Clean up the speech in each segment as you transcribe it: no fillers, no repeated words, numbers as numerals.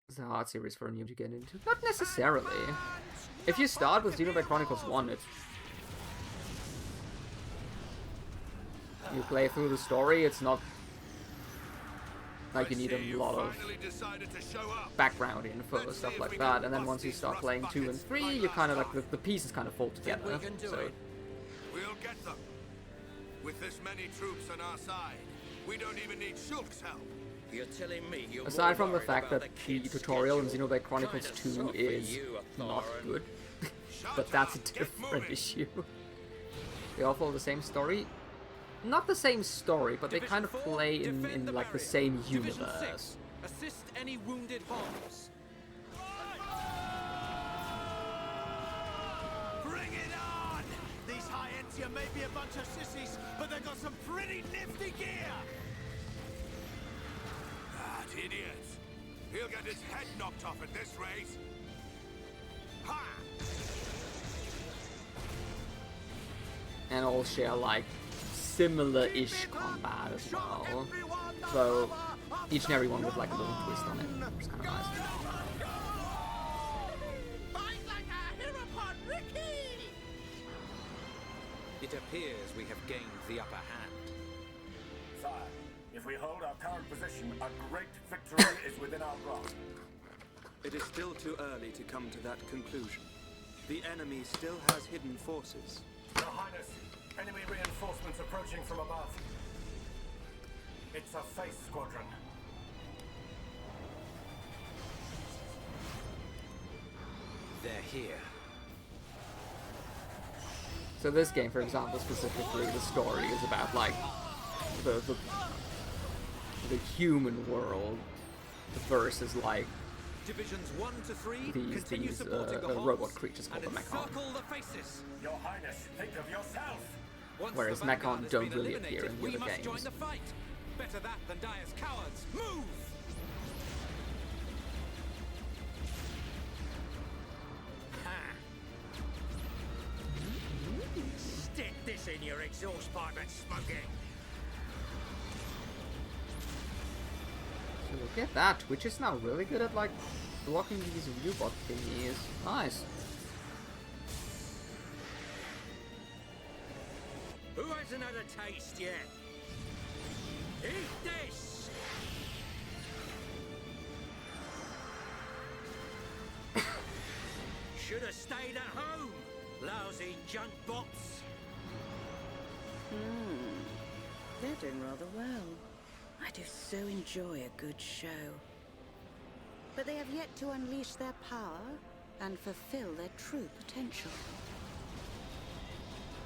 It's a hard series for a new to get into. Not necessarily. If you start with Xenoblade Chronicles 1, you play through the story, it's not like you need a lot of background info, stuff like that, and then once you start playing 2 and 3, you kind of like, the pieces kind of fall together, so... We'll get them. With this many troops on our side, we don't even need Shulk's help. You're telling me you're aside from the fact that the tutorial in Xenoblade Chronicles 2 is not good, but that's a different issue. They all follow the same story. Not the same story, but they kind of play in like the same universe. Assist any wounded bombs. Bring it on! These High-Entia may be a bunch of sissies, but they've got some pretty nifty gear! That idiot! He'll get his head knocked off at this rate! Ha! And all share like similar-ish combat as well. Though each and every one with like a little twist on it, which is kind of nice. Fight like a Herapod, Ricky! It appears we have gained the upper hand. Sire, if we hold our current position, a great victory is within our grasp. It is still too early to come to that conclusion. The enemy still has hidden forces. Your Highness, enemy reinforcements approaching from above. It's a face squadron. They're here. So this game, for example, specifically, the story is about like the human world versus like Divisions 1 to 3 these robot creatures called the Mechon. Your Highness, think of yourself! Whereas Mechon don't really appear in the other must join games. the fight. Better that than die as cowards. Move! Stick this in your exhaust pipe and smoke it. So look at that, Twitch is now really good at like blocking these U-bot thingies. Nice. Who hasn't had a taste yet? Eat this! Should have stayed at home, lousy junk bots. They're doing rather well. I do so enjoy a good show. But they have yet to unleash their power and fulfill their true potential.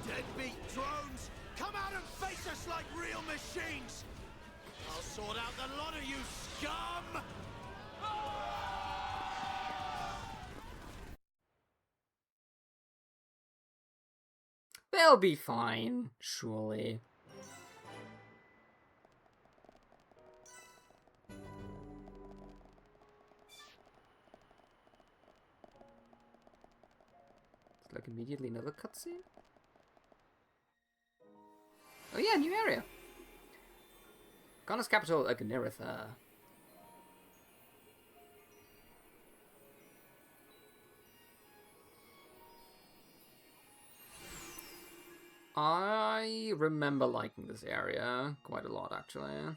Deadbeat drones! Come out and face us like real machines! I'll sort out the lot of you, scum! They'll be fine, surely. It's like immediately another cutscene. Oh yeah, new area. Ghana's capital, Agneritha. I remember liking this area quite a lot, actually.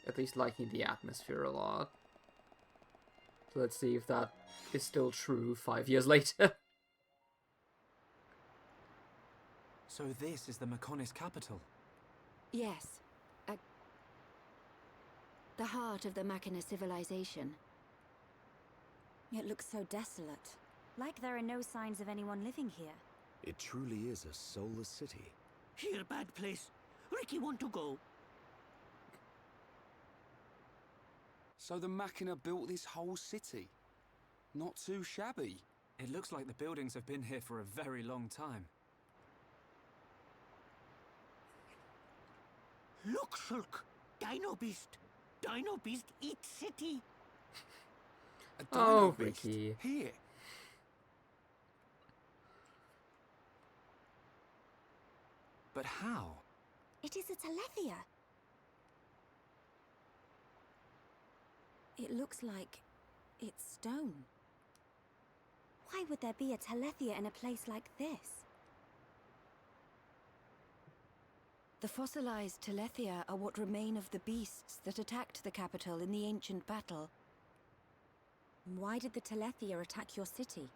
At least liking the atmosphere a lot. So let's see if that is still true 5 years later. So this is the Mechonis capital? Yes. The heart of the Machina civilization. It looks so desolate. Like there are no signs of anyone living here. It truly is a soulless city. Here, bad place. Ricky want to go. So the Machina built this whole city? Not too shabby. It looks like the buildings have been here for a very long time. Look, Shulk. Dino Beast. Dino Beast eats city. A dino Oh, beast Ricky. here. But how? It is a Telethia. It looks like it's stone. Why would there be a Telethia in a place like this? The fossilized Telethia are what remain of the beasts that attacked the capital in the ancient battle. Why did the Telethia attack your city?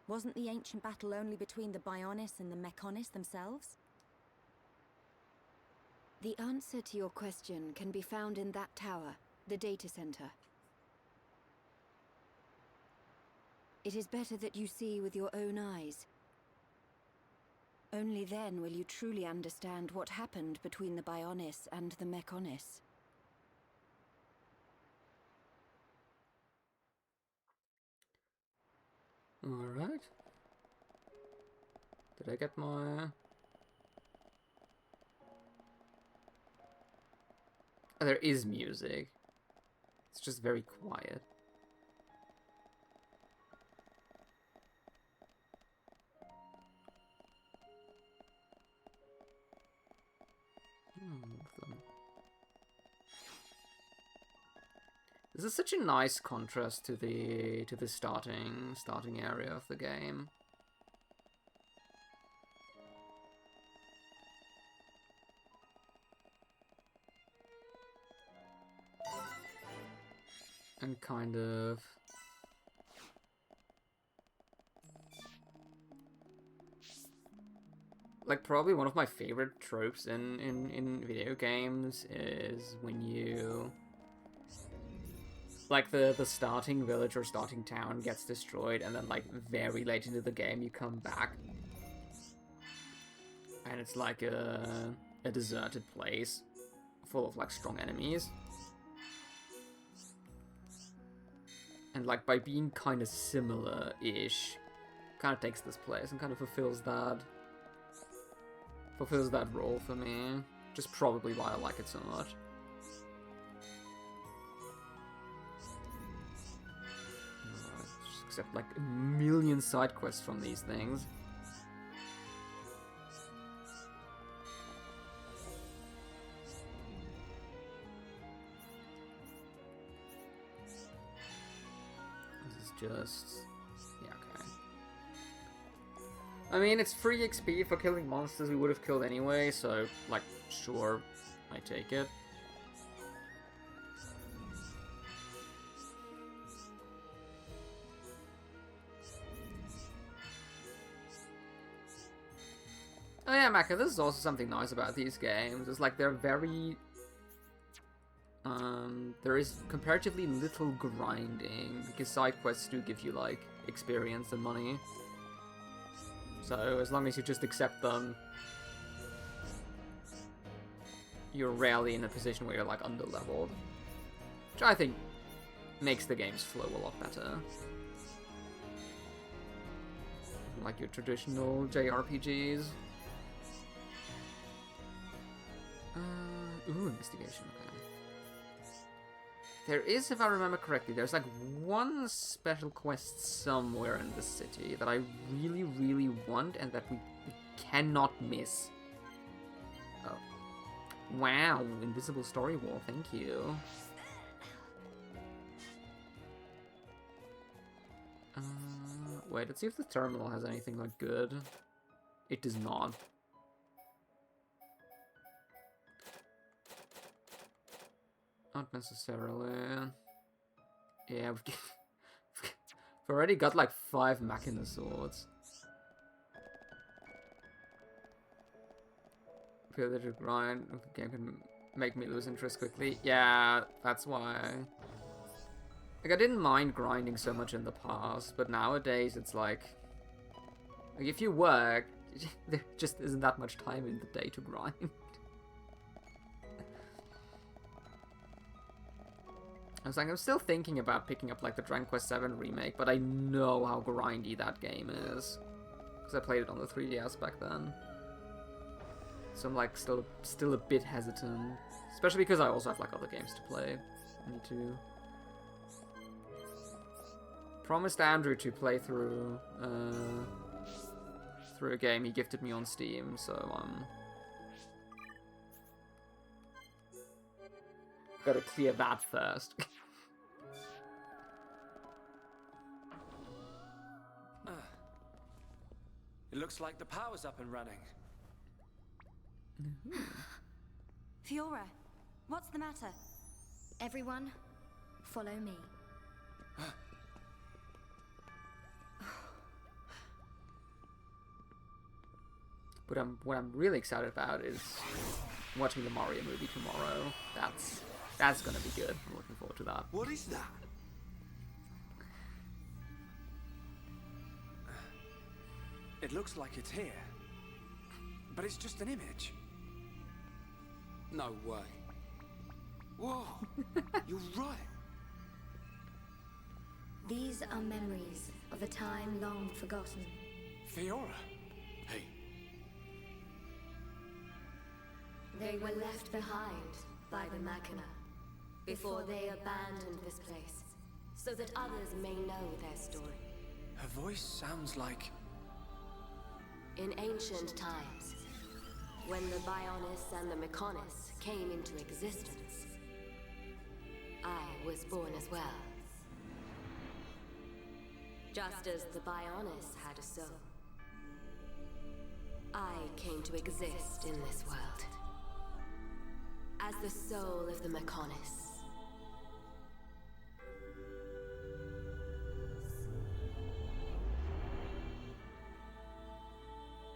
Wasn't the ancient battle only between the Bionis and the Mechonis themselves? The answer to your question can be found in that tower, the data center. It is better that you see with your own eyes. Only then will you truly understand what happened between the Bionis and the Mechonis. Alright. Did I get my... Oh, there is music. It's just very quiet. This is such a nice contrast to the starting area of the game. And kind of like probably one of my favorite tropes in video games is when you like the starting village or starting town gets destroyed and then like very late into the game you come back and it's like a deserted place full of like strong enemies. And like by being kind of similar-ish, kind of takes this place and kind of fulfills that role for me. Just probably why I like it so much. Just accept like a million side quests from these things. Just... yeah, okay. I mean, it's free XP for killing monsters we would have killed anyway, so, like, sure, I take it. Oh yeah, Maka, this is also something nice about these games. It's like they're very... there is comparatively little grinding, because side quests do give you, like, experience and money. So, as long as you just accept them, you're rarely in a position where you're, like, under-leveled. Which I think makes the game's flow a lot better. Like your traditional JRPGs. Ooh, investigation, okay. There is, if I remember correctly, there's like one special quest somewhere in the city that I really, really want and that we cannot miss. Oh. Wow, invisible story wall, thank you. Wait, let's see if the terminal has anything like good. It does not. Not necessarily. Yeah, we've already got like 5 Machina swords. Feel that the grind of the game can make me lose interest quickly. Yeah, that's why. Like, I didn't mind grinding so much in the past, but nowadays it's like if you work, there just isn't that much time in the day to grind. I was like, I'm still thinking about picking up like the Dragon Quest VII remake, but I know how grindy that game is because I played it on the 3DS back then. So I'm like still a bit hesitant, especially because I also have like other games to play. I need to promised Andrew to play through a game he gifted me on Steam, so gotta clear that first. Looks like the power's up and running. Fiora, what's the matter? Everyone, follow me. But what I'm really excited about is watching the Mario movie tomorrow. That's gonna be good. I'm looking forward to that. What is that? It looks like it's here. But it's just an image. No way. Whoa, you're right. These are memories of a time long forgotten. Fiora. Hey. They were left behind by the Machina before they abandoned this place, so that others may know their story. Her voice sounds like... In ancient times, when the Bionis and the Mechonis came into existence, I was born as well. Just as the Bionis had a soul, I came to exist in this world as the soul of the Mechonis.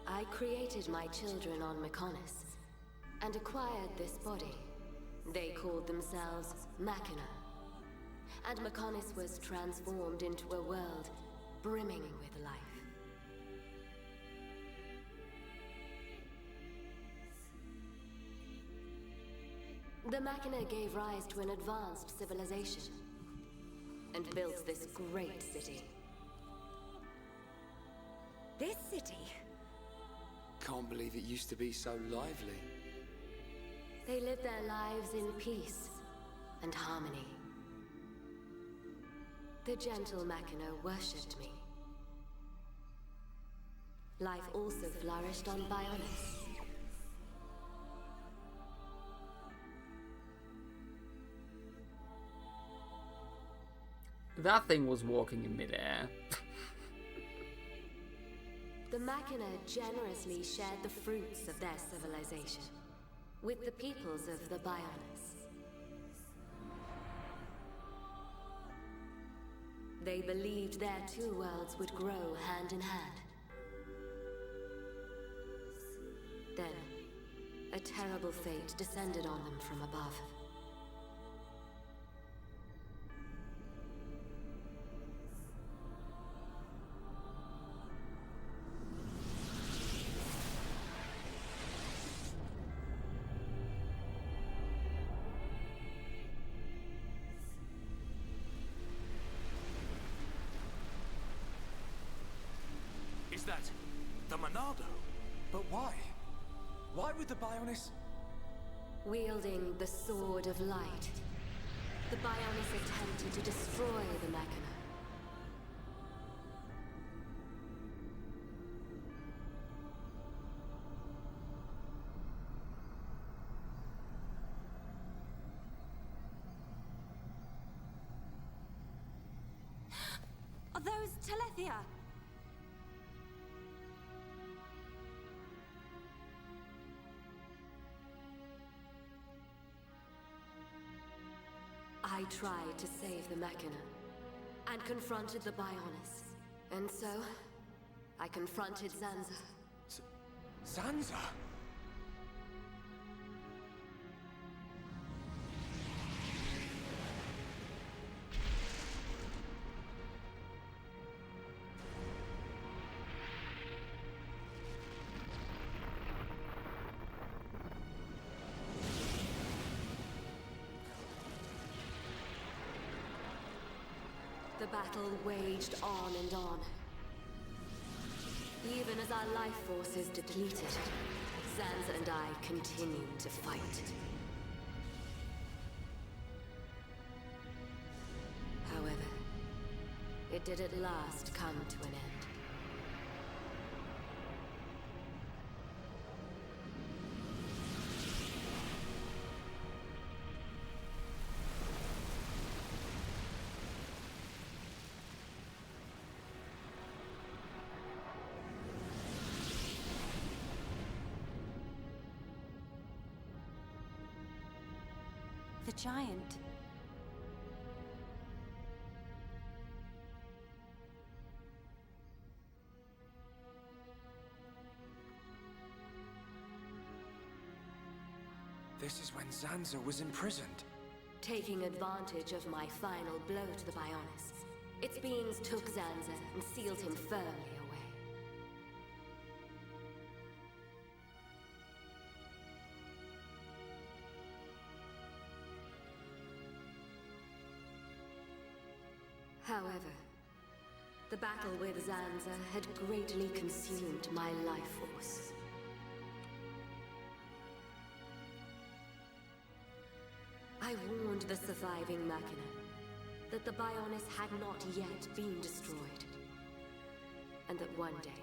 I created my children on Mechonis and acquired this body. They called themselves Machina, and Mechonis was transformed into a world brimming with life. The Machina gave rise to an advanced civilization and built this great city. This city? Can't believe it used to be so lively. They lived their lives in peace and harmony. The gentle Machina worshipped me. Life also flourished on Bionis. That thing was walking in midair. The Machina generously shared the fruits of their civilization with the peoples of the Bionis. They believed their two worlds would grow hand in hand. Then, a terrible fate descended on them from above. Is that the Monado? But why? Why would the Bionis... Wielding the Sword of Light, the Bionis attempted to destroy the Machina. Are those Telethia? I tried to save the Machina, and confronted the Bionis. And so, I confronted Zanza. Zanza? The battle waged on and on. Even as our life forces depleted, Zanza and I continued to fight. However, it did at last come to an end. The giant. This is when Zanza was imprisoned. Taking advantage of my final blow to the Bionis, its beings took Zanza and sealed him firmly away. However, the battle with Zanza had greatly consumed my life force. I warned the surviving Machina that the Bionis had not yet been destroyed, and that one day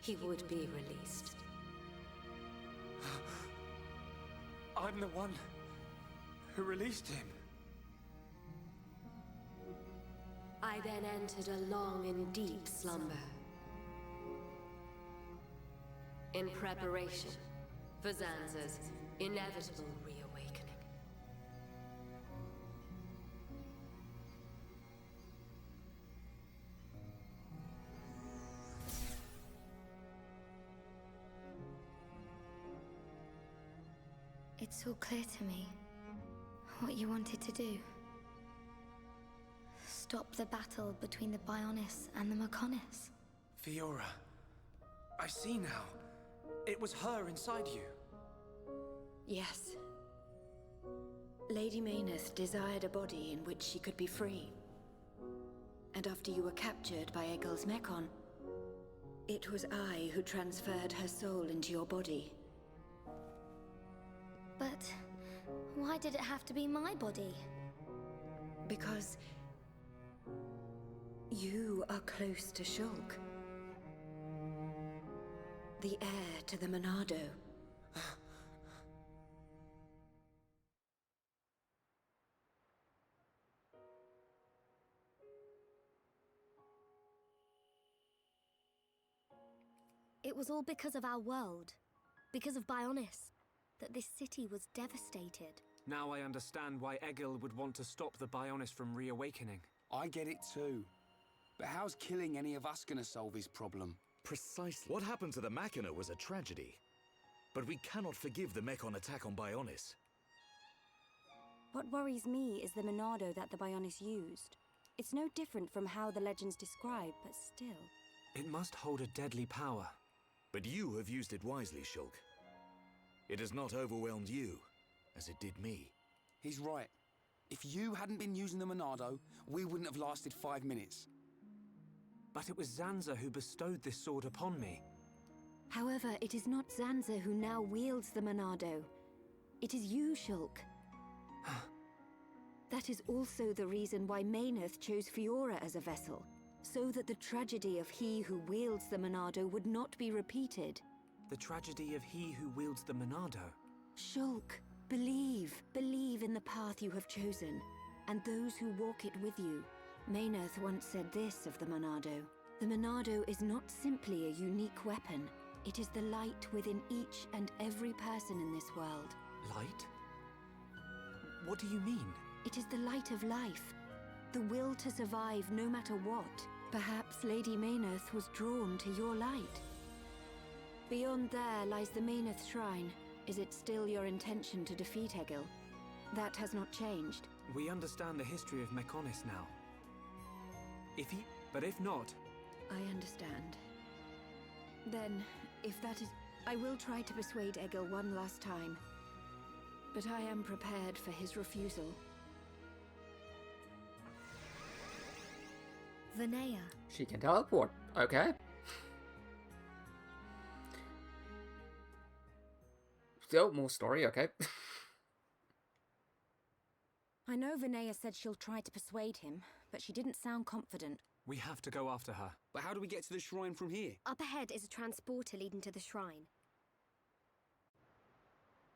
he would be released. I'm the one who released him. I then entered a long and deep slumber, in preparation for Zanza's inevitable reawakening. It's all clear to me what you wanted to do. Stop the battle between the Bionis and the Mechonis. Fiora, I see now. It was her inside you. Yes. Lady Mayneth desired a body in which she could be free. And after you were captured by Egil's Mechon, it was I who transferred her soul into your body. But why did it have to be my body? Because you are close to Shulk, the heir to the Monado. It was all because of our world, because of Bionis, that this city was devastated. Now I understand why Egil would want to stop the Bionis from reawakening. I get it too. But how's killing any of us gonna solve his problem? Precisely. What happened to the Machina was a tragedy. But we cannot forgive the Mechon attack on Bionis. What worries me is the Monado that the Bionis used. It's no different from how the legends describe, but still. It must hold a deadly power. But you have used it wisely, Shulk. It has not overwhelmed you, as it did me. He's right. If you hadn't been using the Monado, we wouldn't have lasted 5 minutes. But it was Zanza who bestowed this sword upon me. However, it is not Zanza who now wields the Monado. It is you, Shulk. That is also the reason why Mayneth chose Fiora as a vessel, so that the tragedy of he who wields the Monado would not be repeated. The tragedy of he who wields the Monado. Shulk, believe in the path you have chosen, and those who walk it with you. Mayneth once said this of the Monado. The Monado is not simply a unique weapon. It is the light within each and every person in this world. Light? What do you mean? It is the light of life. The will to survive no matter what. Perhaps Lady Mayneth was drawn to your light. Beyond there lies the Mayneth Shrine. Is it still your intention to defeat Egil? That has not changed. We understand the history of Mechonis now. But if not... I understand. Then, if that is... I will try to persuade Egil one last time. But I am prepared for his refusal. Vinaya. She can teleport. Okay. Still more story, okay. I know Vinaya said she'll try to persuade him, but she didn't sound confident. We have to go after her. But how do we get to the shrine from here? Up ahead is a transporter leading to the shrine.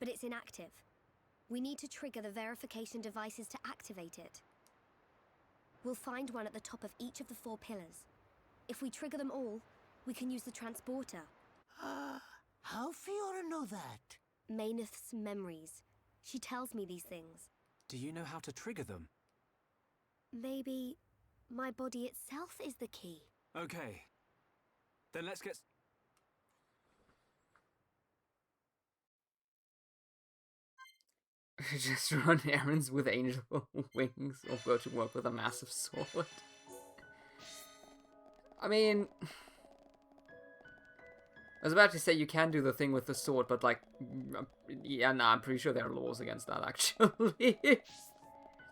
But it's inactive. We need to trigger the verification devices to activate it. We'll find one at the top of each of the 4 pillars. If we trigger them all, we can use the transporter. How Fiora know that? Mayneth's memories. She tells me these things. Do you know how to trigger them? Maybe my body itself is the key. Okay. Then let's get... Just run errands with angel wings or go to work with a massive sword. I mean... I was about to say you can do the thing with the sword, but like... Yeah, nah, I'm pretty sure there are laws against that, actually.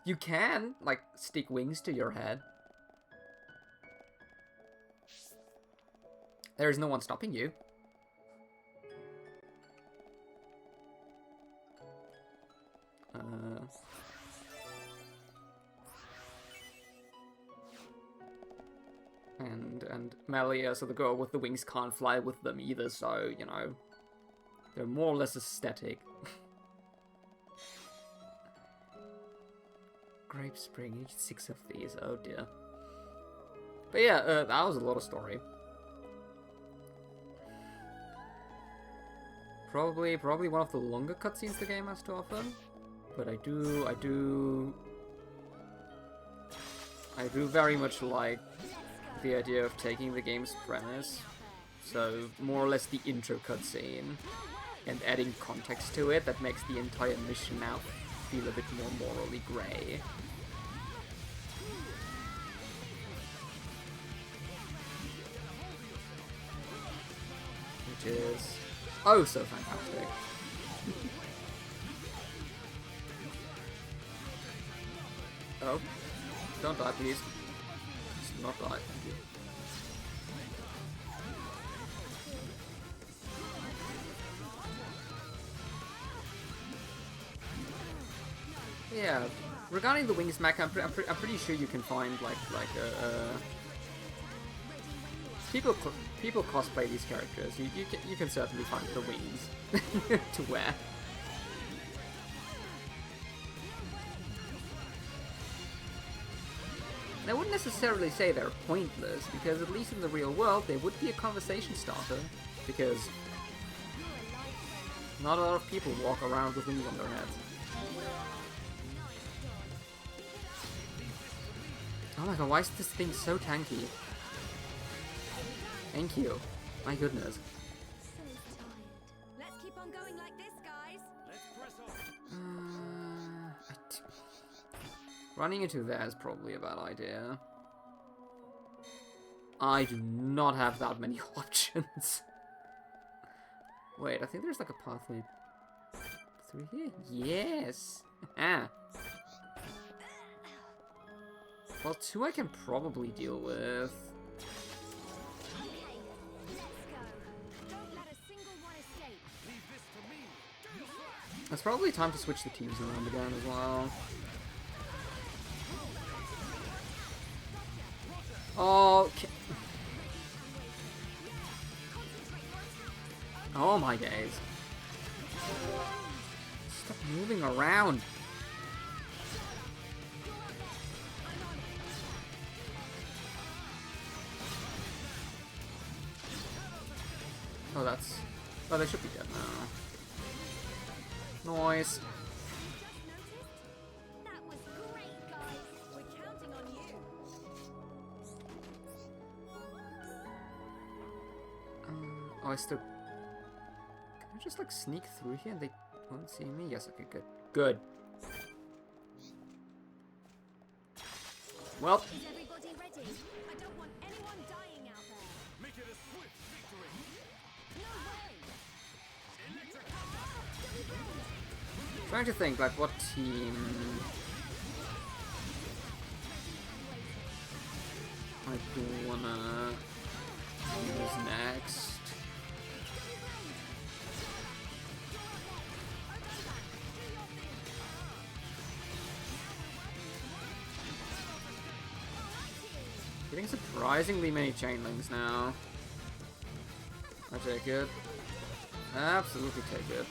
You can, like, stick wings to your head. There is no one stopping you. And Melia, so the girl with the wings can't fly with them either, so, you know, they're more or less aesthetic. Grape Spring, each 6 of these, oh dear. But yeah, that was a lot of story. Probably one of the longer cutscenes the game has to offer. But I do very much like the idea of taking the game's premise, so more or less the intro cutscene, and adding context to it that makes the entire mission now feel a bit more morally grey. Which is oh so fantastic. Oh, don't die, please. Just not die, thank you. Yeah, regarding the wings mech, I'm pretty sure you can find people cosplay these characters. You can certainly find the wings to wear. And I wouldn't necessarily say they're pointless, because at least in the real world they would be a conversation starter, because not a lot of people walk around with wings on their heads. Oh my god, why is this thing so tanky? Thank you. My goodness. Let's keep on going like this, guys. Let's press on. Running into there is probably a bad idea. I do not have that many options. Wait, I think there's like a pathway through here? Yes! Ah. Well, 2 I can probably deal with. It's probably time to switch the teams around again as well. Okay. Oh my days. Stop moving around. Oh, that's... Oh, they should be dead now. Noise. That was great, guys. We're counting on you. Oh, I still... Can I just, like, sneak through here and they won't see me? Yes, okay, good. Good. Well... Is everybody ready? I don't want anyone dying out there. Make it a swift victory. Trying to think, like, what team I do wanna use next. Getting surprisingly many chain links now. I take it. Absolutely take it.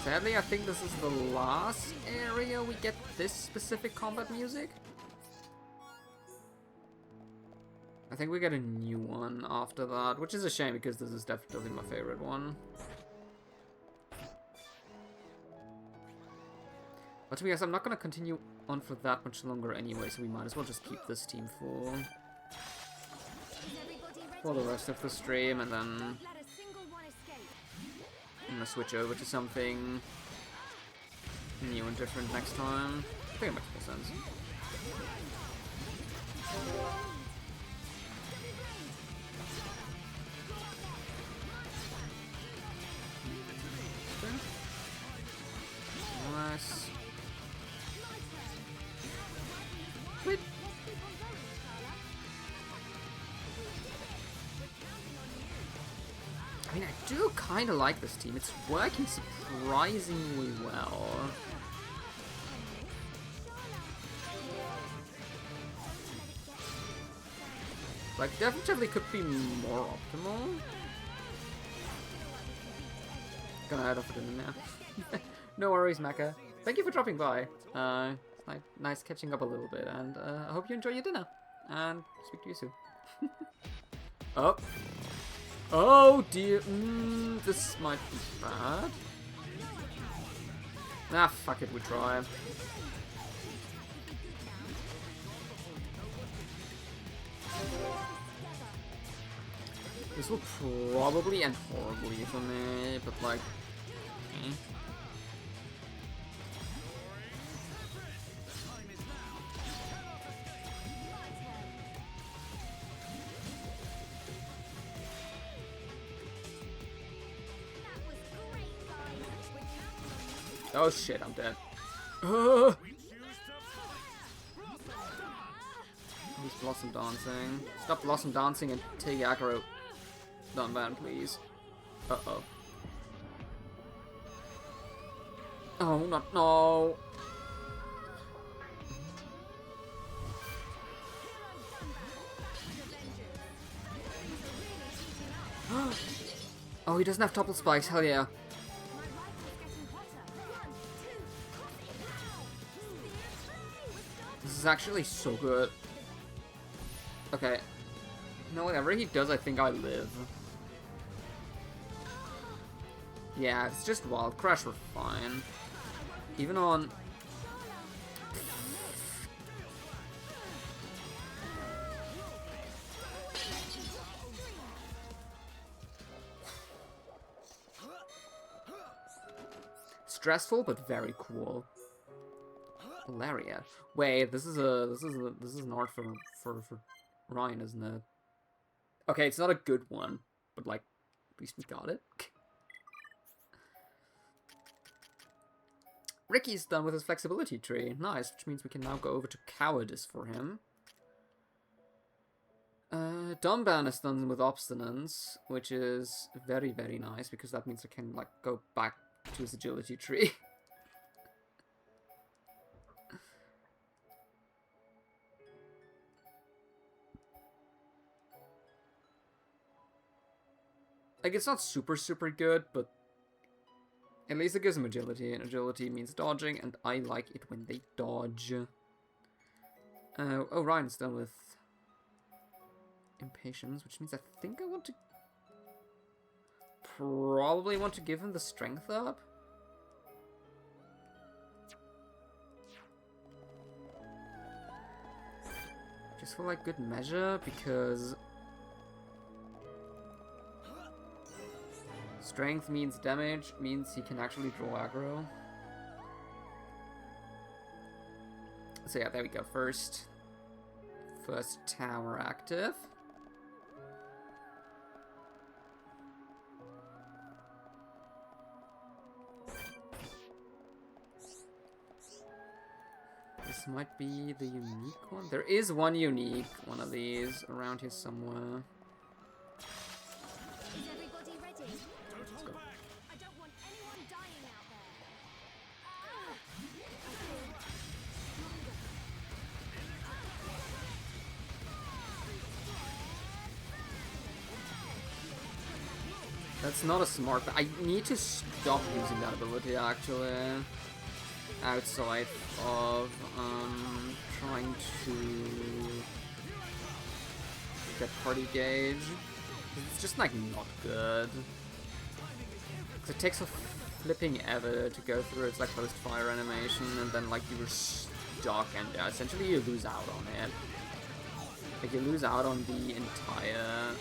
Sadly, I think this is the last area we get this specific combat music. I think we get a new one after that, which is a shame because this is definitely my favorite one. But to be honest, I'm not going to continue on for that much longer anyway, so we might as well just keep this team for the rest of the stream, and then I'm going to switch over to something new and different next time. I think it makes more sense. Nice. Wait. I mean, I do kind of like this team. It's working surprisingly well. Like, definitely could be more optimal. Gonna head off it in there. No worries, Mecha. Thank you for dropping by. It's nice catching up a little bit, and I hope you enjoy your dinner. And speak to you soon. Oh. Oh dear. This might be bad. Ah, fuck it, we try. This will probably end horribly for me, but like, okay. Oh shit, I'm dead. Who's Blossom Dancing? Stop Blossom Dancing and take aggro. Dunban, please. Uh-oh. Oh, not no. Oh, he doesn't have topple spikes. Hell yeah. This is actually so good. Okay. No, whatever he does, I think I live. Yeah, it's just Wild Crash, we're fine. Even on... Stressful, but very cool. Lariat. Wait, this is an art for Ryan, isn't it? Okay, it's not a good one, but like, at least we got it. Ricky's done with his flexibility tree. Nice, which means we can now go over to Cowardice for him. Dunban is done with Obstinance, which is very, very nice, because that means I can, like, go back to his agility tree. Like, it's not super, super good, but at least it gives him agility, and agility means dodging, and I like it when they dodge. Oh, Ryan's done with Impatience, which means I think I want to... probably want to give him the strength up. Just for, like, good measure, because... strength means damage, means he can actually draw aggro. So yeah, there we go. First tower active. This might be the unique one. There is one unique one of these around here somewhere. Is everybody ready? Don't hold back. I don't want anyone dying out there. That's not a smart... I need to stop using that ability, actually. Outside of, trying to... get party gauge. It's just like not good. Because it takes a flipping ever to go through its like post-fire animation, and then like you were stuck, and yeah, essentially you lose out on it. Like you lose out on the entire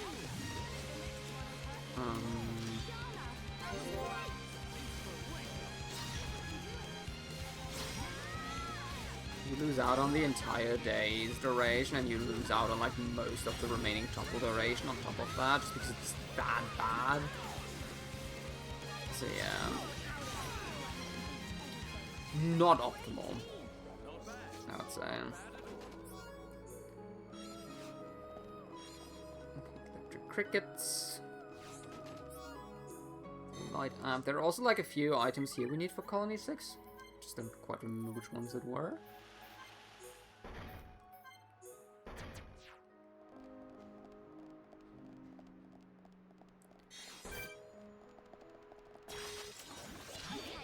you lose out on the entire day's duration, and you lose out on like most of the remaining topple duration on top of that, just because it's that bad. So yeah, not optimal, I would say. Electric crickets. Light amp. There are also like a few items here we need for Colony 6. Just don't quite remember which ones it were.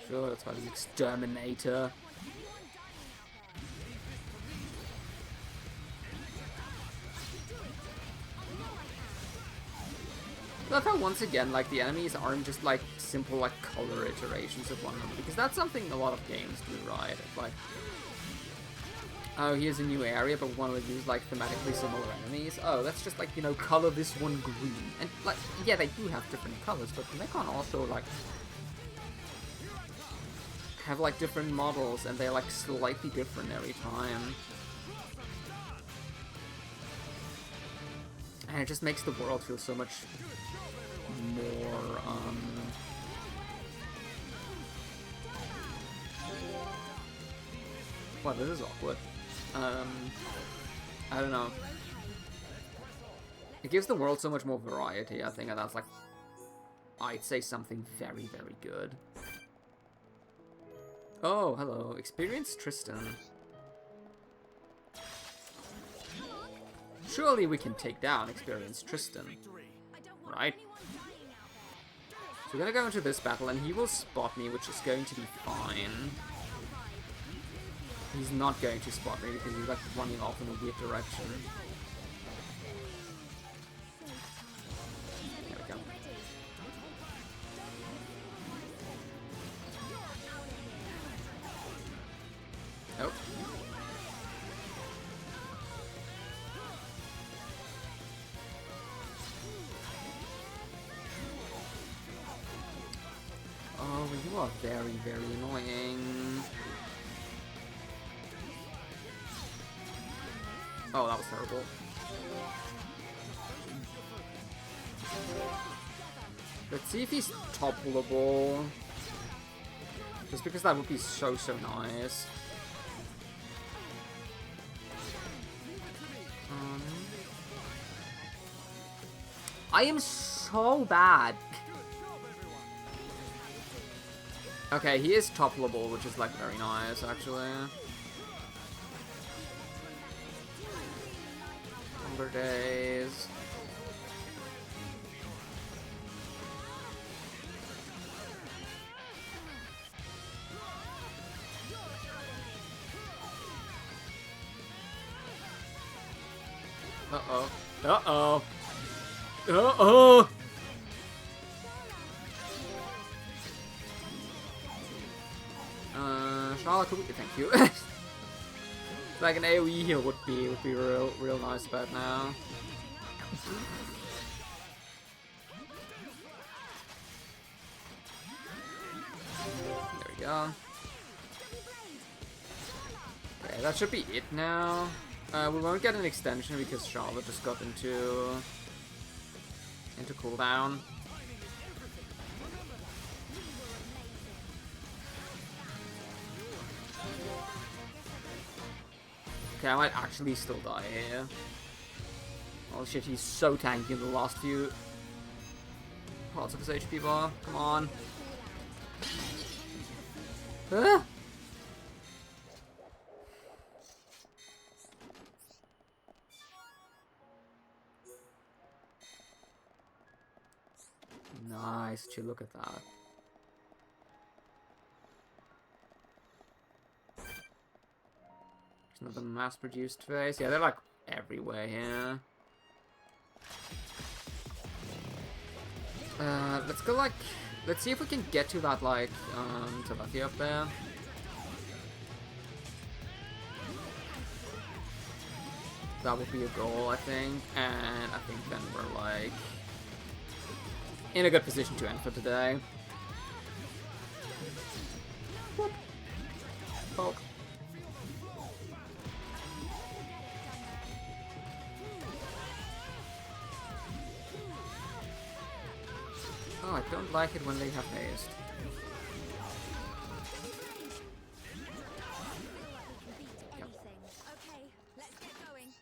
Sure, that's why the exterminator. I love how once again, like, the enemies aren't just like simple like color iterations of one another, because that's something a lot of games do, right? It's like, oh, here's a new area, but we want to use like thematically similar enemies. Oh, let's just like, you know, color this one green. And like, yeah, they do have different colors, but they can also like have like different models, and they're like slightly different every time. And it just makes the world feel so much more, Wow, this is awkward. I don't know. It gives the world so much more variety, I think, and that's like, I'd say something very, very good. Oh, hello. Experience Tristan. Surely we can take down Experience Tristan. Right? So we're gonna go into this battle, and he will spot me, which is going to be fine. He's not going to spot me because he's like running off in a weird direction. There we go. Oh. Oh, you are very, very annoying. Oh, that was terrible. Let's see if he's toppleable. Just because that would be so, so nice. I am so bad. Okay, he is toppleable, which is like very nice, actually. Number days. Uh-oh. Uh-oh. Uh-oh! Charlotte, thank you. Like an AoE heal would be real nice about now. There we go. Okay, that should be it now. We won't get an extension because Charlotte just got into cooldown. Okay, I might actually still die here. Oh shit, he's so tanky in the last few parts of his HP bar. Come on. Ah! Nice, would you look at that. There's another mass-produced face. Yeah, they're like everywhere here. Let's go like... Let's see if we can get to that, like, Telethi up there. That would be a goal, I think. And I think then we're, like, in a good position to end for today. Whoop. Poke. Oh, I don't like it when they have haste. Yep. Okay, let's get going.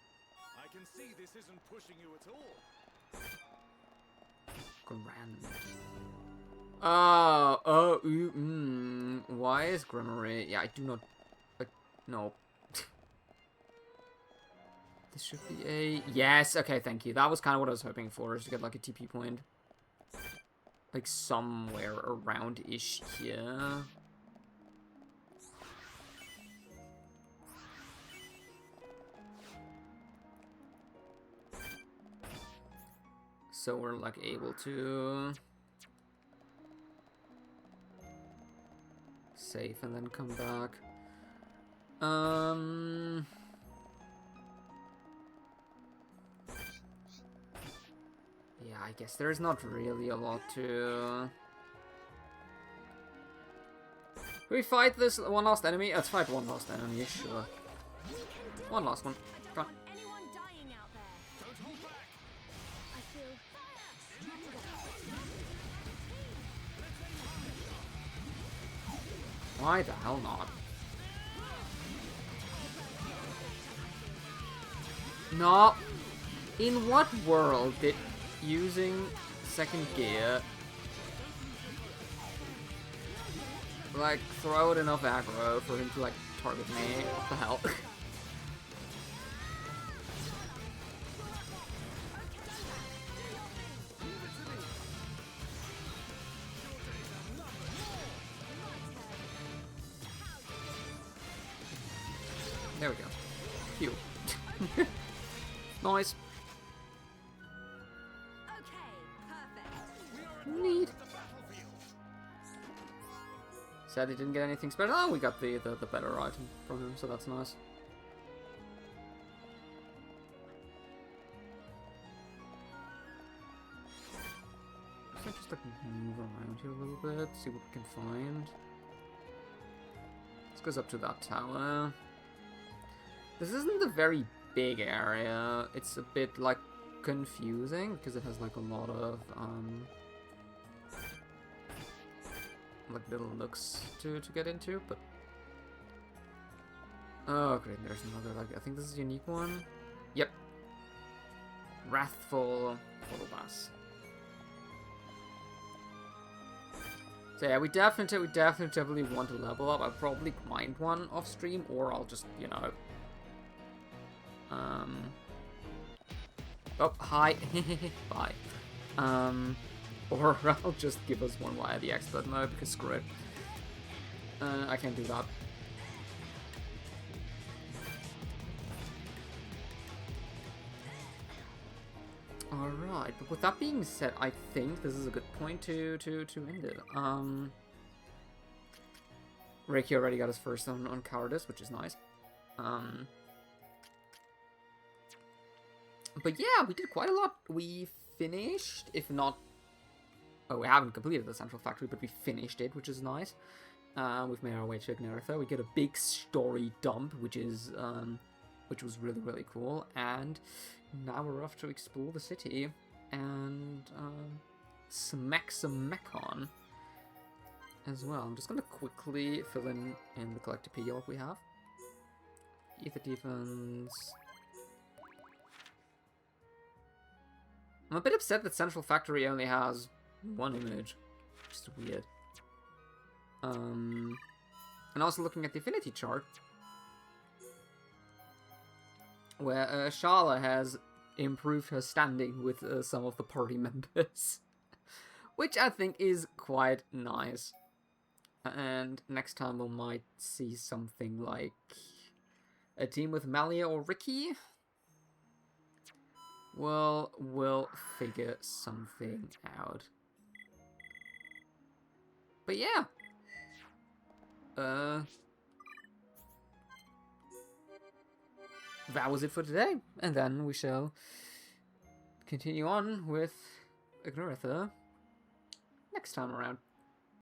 I can see this isn't pushing you at all. Grand. Oh, why is Grimory? Yeah, I do not... no. This should be a... Yes, okay, thank you. That was kind of what I was hoping for, is to get like a TP point. Like somewhere around-ish here. So we're like able to save and then come back. Yeah, I guess there's not really a lot to... We fight this one last enemy? Let's fight one last enemy, sure. One last one. Come on. Anyone dying out there? Don't hold back. I feel Why the hell not? No. In what world did using second gear like throw out enough aggro for him to like target me? What the hell? There we go. Phew. Nice. Neat. Sadly didn't get anything special. Oh, we got the better item from him, so that's nice. Let's just like move around here a little bit, see what we can find. This goes up to that tower. This isn't a very big area. It's a bit like confusing because it has like a lot of like little nooks to get into, but oh great, there's another, like, I think this is a unique one. Yep. Wrathful Photobass. So yeah, we definitely want to level up. I'll probably grind one off stream, or I'll just, you know, oh, hi. Bye. Or I'll just give us one via the expert mode, because screw it. I can't do that. Alright, but with that being said, I think this is a good point to end it. Reiki already got his first on Cowardice, which is nice. But yeah, we did quite a lot. We finished, if not... Oh, we haven't completed the Central Factory, but we finished it, which is nice. We've made our way to Ignaritha. We get a big story dump, which is, which was really, really cool. And now we're off to explore the city and smack some Mechon as well. I'm just gonna quickly fill in the collector PO what we have. Ether Defense. I'm a bit upset that Central Factory only has one image. Just weird. And also looking at the affinity chart, where Shala has improved her standing with some of the party members, which I think is quite nice. And next time we might see something like a team with Malia or Ricky, Well, we'll figure something out. But yeah. That was it for today. And then we shall continue on with Ignoritha next time around.